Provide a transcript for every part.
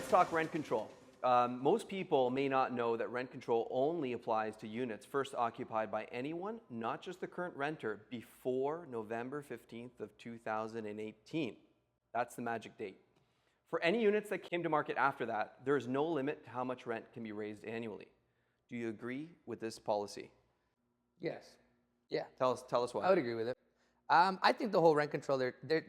let's talk rent control. Most people may not know that rent control only applies to units first occupied by anyone, not just the current renter, before November 15th of 2018. That's the magic date. For any units that came to market after that, there is no limit to how much rent can be raised annually. Do you agree with this policy? Yes. Yeah. Tell us why. I would agree with it. I think the whole rent control,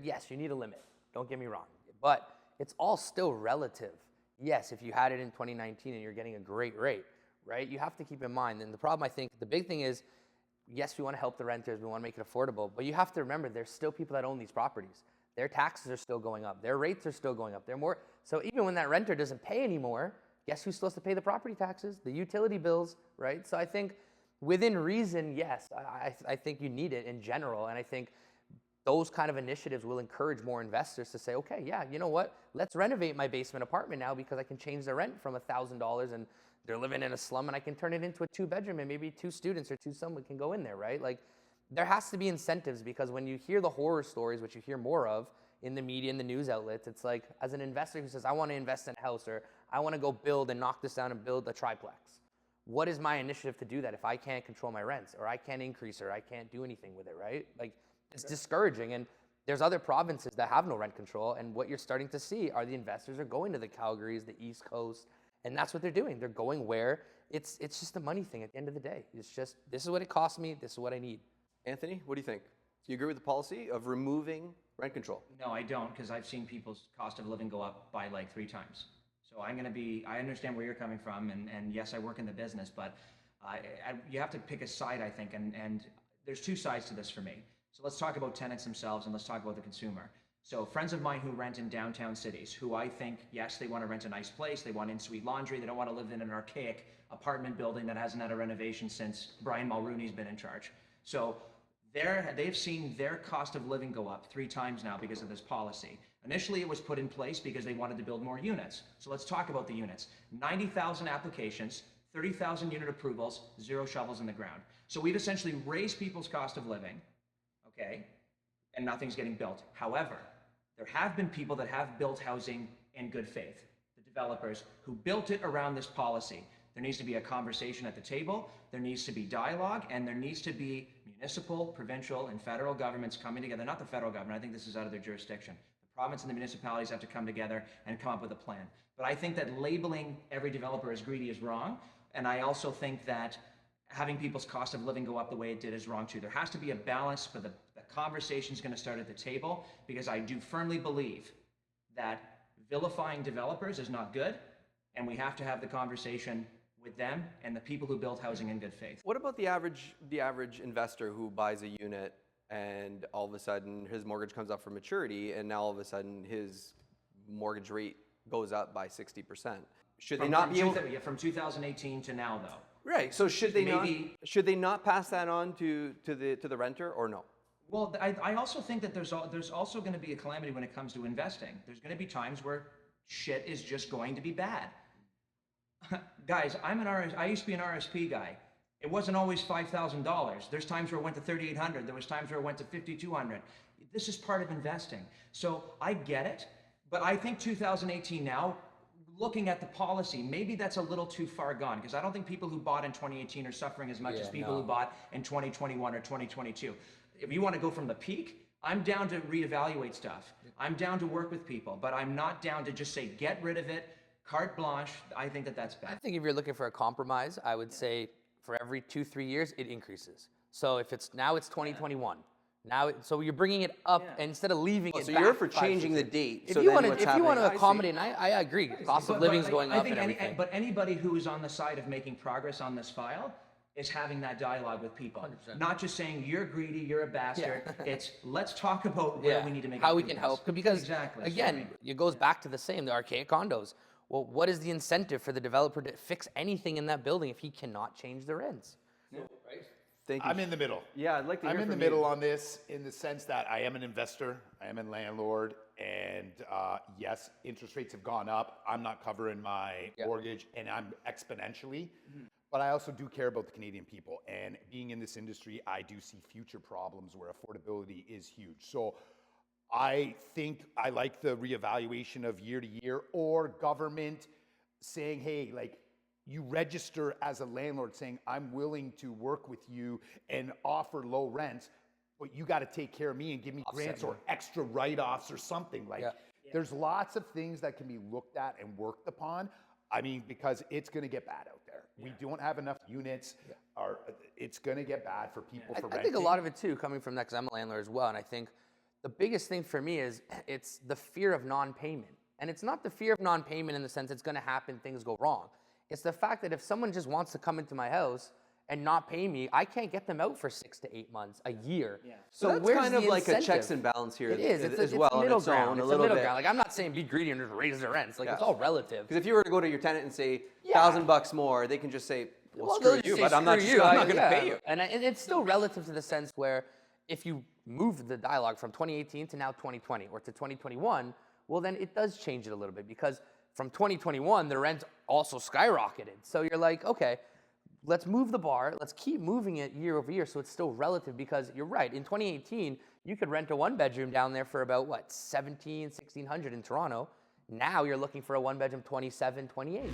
yes, you need a limit. Don't get me wrong. But it's all still relative. Yes, if you had it in 2019 and you're getting a great rate, right? You have to keep in mind. And the problem, I think, the big thing is, yes, we want to help the renters. We want to make it affordable. But you have to remember, there's still people that own these properties. Their taxes are still going up. Their rates are still going up. They're more. So even when that renter doesn't pay anymore, guess who's supposed to pay the property taxes, the utility bills, right? So I think within reason, yes, I think you need it in general. And I think those kind of initiatives will encourage more investors to say, okay, yeah, you know what? Let's renovate my basement apartment now because I can change the rent from $1,000 and they're living in a slum and I can turn it into a 2-bedroom and maybe 2 students or 2 someone can go in there, right? Like there has to be incentives because when you hear the horror stories, which you hear more of in the media and the news outlets, it's like as an investor who says, I want to invest in a house or I want to go build and knock this down and build a triplex. What is my initiative to do that if I can't control my rents or I can't increase or I can't do anything with it, right? Like it's discouraging. And there's other provinces that have no rent control. And what you're starting to see are the investors are going to the Calgarys, the East Coast, and that's what they're doing. They're going where it's just a money thing at the end of the day. It's just, this is what it costs me. This is what I need. Anthony, what do you think? Do you agree with the policy of removing rent control? No, I don't, because I've seen people's cost of living go up by like 3 times. So I understand where you're coming from, and yes, I work in the business, but you have to pick a side, I think, and there's 2 sides to this for me. So let's talk about tenants themselves and let's talk about the consumer. So friends of mine who rent in downtown cities, who I think, yes, they want to rent a nice place, they want in-suite laundry, they don't want to live in an archaic apartment building that hasn't had a renovation since Brian Mulrooney's been in charge. So they've seen their cost of living go up 3 times now because of this policy. Initially, it was put in place because they wanted to build more units. So let's talk about the units. 90,000 applications, 30,000 unit approvals, 0 shovels in the ground. So we've essentially raised people's cost of living, okay, and nothing's getting built. However, there have been people that have built housing in good faith, the developers who built it around this policy. There needs to be a conversation at the table, there needs to be dialogue, and there needs to be municipal, provincial, and federal governments coming together. Not the federal government, I think this is out of their jurisdiction. The province and the municipalities have to come together and come up with a plan. But I think that labeling every developer as greedy is wrong, and I also think that having people's cost of living go up the way it did is wrong too. There has to be a balance, but the conversation is going to start at the table, because I do firmly believe that vilifying developers is not good, and we have to have the conversation with them and the people who build housing in good faith. What about the average investor who buys a unit and all of a sudden his mortgage comes up for maturity and now all of a sudden his mortgage rate goes up by 60%? Should they not be able to... From 2018 to now, though. Right. So should they not pass that on to the renter, or no? Well, I also think that there's also going to be a calamity when it comes to investing. There's going to be times where shit is just going to be bad. Guys, I used to be an RSP guy. It wasn't always $5,000. There's times where it went to $3,800. There was times where it went to $5,200. This is part of investing. So I get it, but I think 2018 now, looking at the policy, maybe that's a little too far gone, because I don't think people who bought in 2018 are suffering as much as people who bought in 2021 or 2022. If you want to go from the peak, I'm down to reevaluate stuff. I'm down to work with people, but I'm not down to just say, get rid of it, carte blanche. I think that that's bad. I think if you're looking for a compromise, I would say for every 2-3 years, it increases. So if it's 2021, so you're bringing it up instead of leaving it so back. So you're for changing the date. If you want to accommodate, and I agree, cost of living is going up and everything. But anybody who is on the side of making progress on this file is having that dialogue with people. 100%. Not just saying, you're greedy, you're a bastard. It's, let's talk about where we need to make how we can help. Because, exactly. Again, it goes back to the same, the archaic condos. Well, what is the incentive for the developer to fix anything in that building if he cannot change the rents? Yeah. Right? Thank you. I'm in the middle. Yeah, I'd like to hear I'm in from the middle you. on this, in the sense that I am an investor, I am a landlord, and yes, interest rates have gone up. I'm not covering my mortgage, and I'm exponentially. But I also do care about the Canadian people, and being in this industry, I do see future problems where affordability is huge. So I think I like the reevaluation of year to year, or government saying, hey, like, you register as a landlord saying, I'm willing to work with you and offer low rents, but you got to take care of me and give me grants or extra write-offs or something. Like, there's lots of things that can be looked at and worked upon. I mean, because it's going to get bad out there. We don't have enough units. It's going to get bad for people for renting. I think a lot of it too, coming from that, because I'm a landlord as well, and I think the biggest thing for me is it's the fear of non-payment. And it's not the fear of non-payment in the sense it's going to happen, things go wrong. It's the fact that if someone just wants to come into my house and not pay me, I can't get them out for 6 to 8 months, a year. So that's where's kind of the like a incentive? checks and balance here It is. as well a middle on its own, ground. a It's little a middle bit. ground. Like, I'm not saying be greedy and just raise the rents. Like, it's all relative. Because if you were to go to your tenant and say $1,000 more, they can just say, well, they'll screw just you, say, but I'm not "Screw you." going to pay you. And it's still relative to the sense where if you move the dialogue from 2018 to now 2020 or to 2021, well, then it does change it a little bit, because from 2021, the rent also skyrocketed. So you're like, okay, let's move the bar. Let's keep moving it year over year so it's still relative, because you're right. In 2018, you could rent a one-bedroom down there for about, what, $1,600 in Toronto. Now you're looking for a one-bedroom 27, 28.